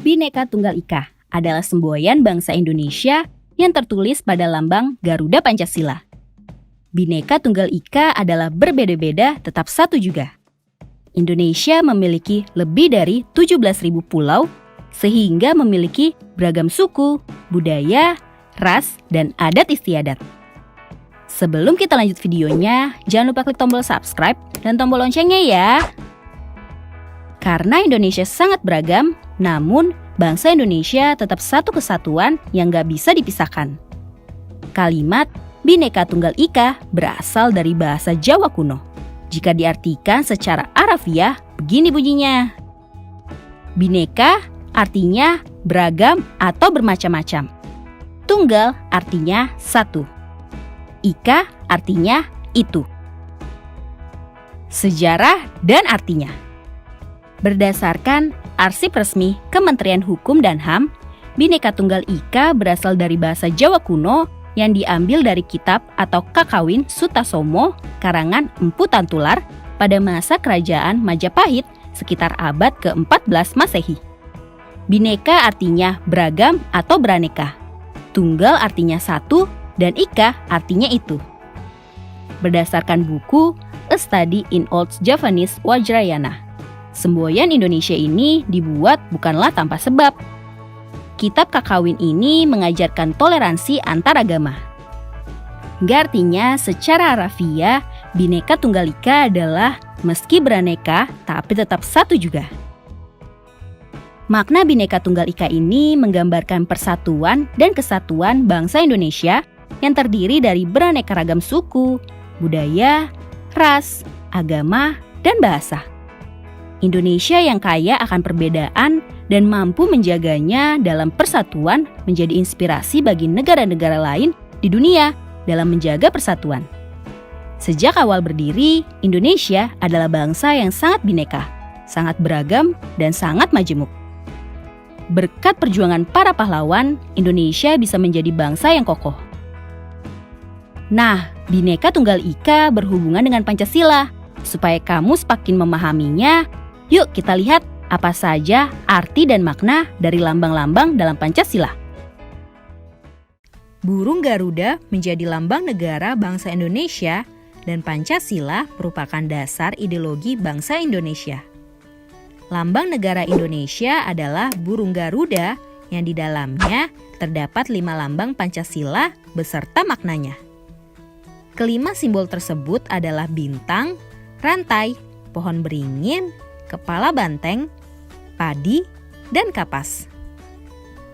Bhinneka Tunggal Ika adalah semboyan bangsa Indonesia yang tertulis pada lambang Garuda Pancasila. Bhinneka Tunggal Ika adalah berbeda-beda tetap satu juga. Indonesia memiliki lebih dari 17.000 pulau sehingga memiliki beragam suku, budaya, ras, dan adat istiadat. Sebelum kita lanjut videonya, jangan lupa klik tombol subscribe dan tombol loncengnya ya. Karena Indonesia sangat beragam, namun bangsa Indonesia tetap satu kesatuan yang gak bisa dipisahkan. Kalimat Bhinneka Tunggal Ika berasal dari bahasa Jawa kuno. Jika diartikan secara harafiah, begini bunyinya. Bhinneka artinya beragam atau bermacam-macam. Tunggal artinya satu. Ika artinya itu. Sejarah dan artinya. Berdasarkan arsip resmi Kementerian Hukum dan HAM, Bhinneka Tunggal Ika berasal dari bahasa Jawa kuno yang diambil dari kitab atau Kakawin Sutasomo karangan Empu Tantular pada masa kerajaan Majapahit sekitar abad ke-14 Masehi. Bhinneka artinya beragam atau beraneka. Tunggal artinya satu dan Ika artinya itu. Berdasarkan buku A Study in Old Javanese Vajrayana, semboyan Indonesia ini dibuat bukanlah tanpa sebab. Kitab Kakawin ini mengajarkan toleransi antar agama. Artinya secara harafiah, Bhinneka Tunggal Ika adalah meski beraneka tapi tetap satu juga. Makna Bhinneka Tunggal Ika ini menggambarkan persatuan dan kesatuan bangsa Indonesia yang terdiri dari beraneka ragam suku, budaya, ras, agama, dan bahasa. Indonesia yang kaya akan perbedaan dan mampu menjaganya dalam persatuan menjadi inspirasi bagi negara-negara lain di dunia dalam menjaga persatuan. Sejak awal berdiri, Indonesia adalah bangsa yang sangat bineka, sangat beragam, dan sangat majemuk. Berkat perjuangan para pahlawan, Indonesia bisa menjadi bangsa yang kokoh. Nah, Bhinneka Tunggal Ika berhubungan dengan Pancasila. Supaya kamu semakin memahaminya, yuk kita lihat apa saja arti dan makna dari lambang-lambang dalam Pancasila. Burung Garuda menjadi lambang negara bangsa Indonesia dan Pancasila merupakan dasar ideologi bangsa Indonesia. Lambang negara Indonesia adalah burung Garuda yang di dalamnya terdapat 5 lambang Pancasila beserta maknanya. Kelima simbol tersebut adalah bintang, rantai, pohon beringin, kepala banteng, padi, dan kapas.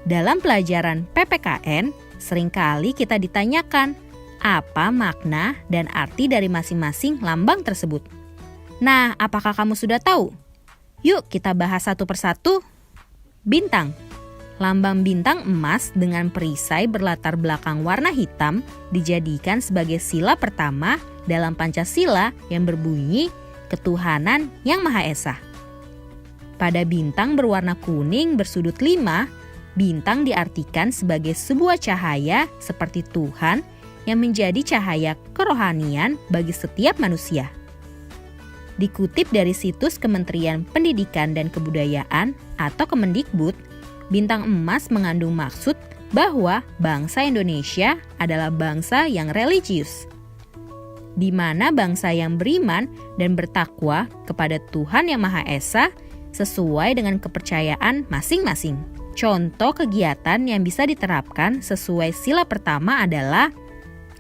Dalam pelajaran PPKN, seringkali kita ditanyakan apa makna dan arti dari masing-masing lambang tersebut. Nah, apakah kamu sudah tahu? Yuk kita bahas satu persatu. Bintang. Lambang bintang emas dengan perisai berlatar belakang warna hitam dijadikan sebagai sila pertama dalam Pancasila yang berbunyi Ketuhanan Yang Maha Esa. Pada bintang berwarna kuning bersudut 5, bintang diartikan sebagai sebuah cahaya seperti Tuhan yang menjadi cahaya kerohanian bagi setiap manusia. Dikutip dari situs Kementerian Pendidikan dan Kebudayaan atau Kemendikbud, bintang emas mengandung maksud bahwa bangsa Indonesia adalah bangsa yang religius, di mana bangsa yang beriman dan bertakwa kepada Tuhan Yang Maha Esa sesuai dengan kepercayaan masing-masing. Contoh kegiatan yang bisa diterapkan sesuai sila pertama adalah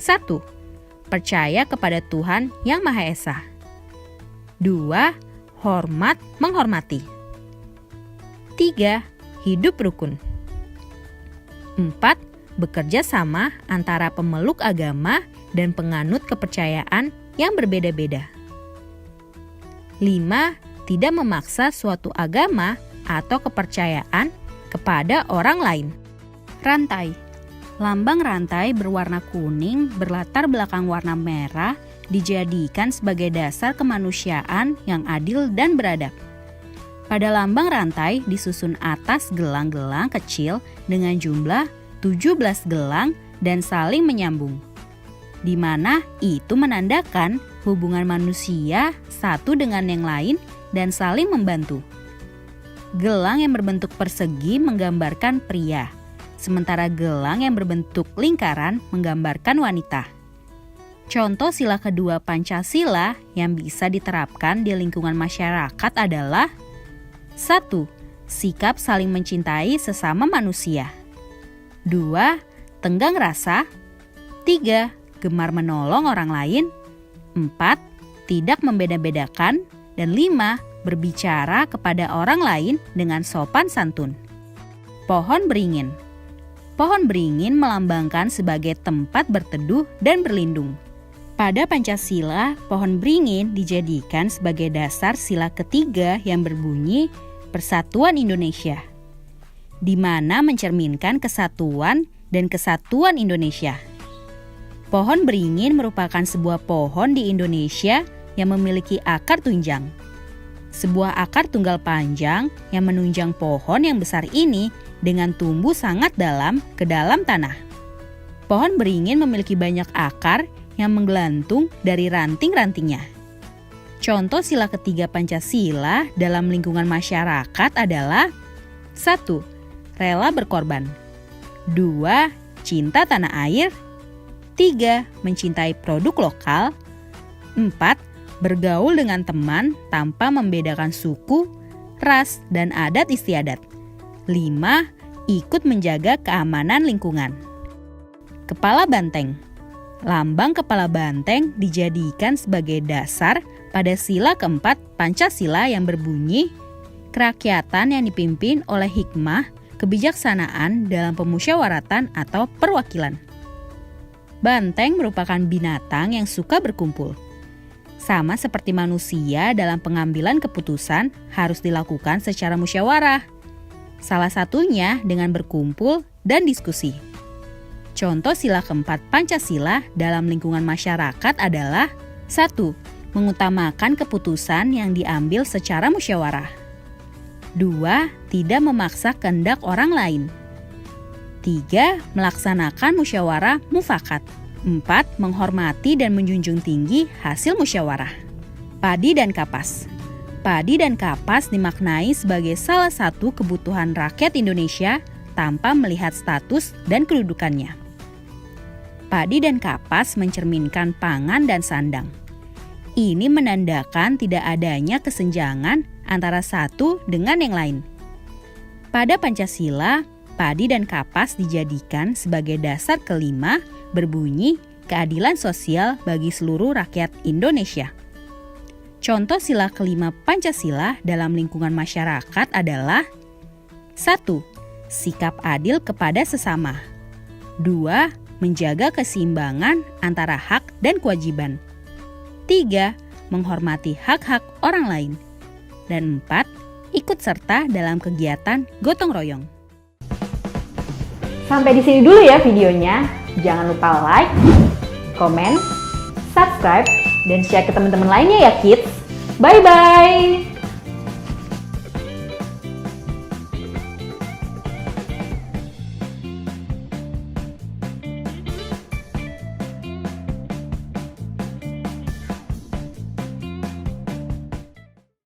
1. Percaya kepada Tuhan Yang Maha Esa. 2. Hormat menghormati. 3. Hidup rukun. 4. Bekerja sama antara pemeluk agama dan penganut kepercayaan yang berbeda-beda. 5. Tidak memaksa suatu agama atau kepercayaan kepada orang lain. Rantai. Lambang rantai berwarna kuning berlatar belakang warna merah dijadikan sebagai dasar kemanusiaan yang adil dan beradab. Pada lambang rantai disusun atas gelang-gelang kecil dengan jumlah 17 gelang dan saling menyambung, di mana itu menandakan hubungan manusia satu dengan yang lain dan saling membantu. Gelang yang berbentuk persegi menggambarkan pria, sementara gelang yang berbentuk lingkaran menggambarkan wanita. Contoh sila kedua Pancasila yang bisa diterapkan di lingkungan masyarakat adalah 1. Sikap saling mencintai sesama manusia. 2. Tenggang rasa. 3. Gemar menolong orang lain. 4. Tidak membeda-bedakan. Dan 5. Berbicara kepada orang lain dengan sopan santun. Pohon beringin. Pohon beringin melambangkan sebagai tempat berteduh dan berlindung. Pada Pancasila, pohon beringin dijadikan sebagai dasar sila ketiga yang berbunyi Persatuan Indonesia, di mana mencerminkan kesatuan dan kesatuan Indonesia. Pohon beringin merupakan sebuah pohon di Indonesia yang memiliki akar tunjang. Sebuah akar tunggal panjang yang menunjang pohon yang besar ini dengan tumbuh sangat dalam ke dalam tanah. Pohon beringin memiliki banyak akar yang menggelantung dari ranting-rantingnya. Contoh sila ketiga Pancasila dalam lingkungan masyarakat adalah 1. Rela berkorban. 2. Cinta tanah air. 3. Mencintai produk lokal. 4. Bergaul dengan teman tanpa membedakan suku, ras, dan adat istiadat. 5. Ikut menjaga keamanan lingkungan. Kepala banteng. Lambang kepala banteng dijadikan sebagai dasar pada sila keempat Pancasila yang berbunyi kerakyatan yang dipimpin oleh hikmah, kebijaksanaan dalam pemusyawaratan atau perwakilan. Banteng merupakan binatang yang suka berkumpul. Sama seperti manusia, dalam pengambilan keputusan harus dilakukan secara musyawarah. Salah satunya dengan berkumpul dan diskusi. Contoh sila keempat Pancasila dalam lingkungan masyarakat adalah 1. Mengutamakan keputusan yang diambil secara musyawarah. 2. Tidak memaksa kehendak orang lain. 3. Melaksanakan musyawarah mufakat. 4. Menghormati dan menjunjung tinggi hasil musyawarah. Padi dan kapas. Padi dan kapas dimaknai sebagai salah satu kebutuhan rakyat Indonesia tanpa melihat status dan kedudukannya. Padi dan kapas mencerminkan pangan dan sandang. Ini menandakan tidak adanya kesenjangan antara satu dengan yang lain. Pada Pancasila, padi dan kapas dijadikan sebagai dasar kelima berbunyi keadilan sosial bagi seluruh rakyat Indonesia. Contoh sila kelima Pancasila dalam lingkungan masyarakat adalah 1. Sikap adil kepada sesama. 2. Menjaga keseimbangan antara hak dan kewajiban. 3. Menghormati hak-hak orang lain. Dan 4. Ikut serta dalam kegiatan gotong royong. Sampai di sini dulu ya videonya. Jangan lupa like, komen, subscribe, dan share ke teman-teman lainnya ya kids. Bye-bye!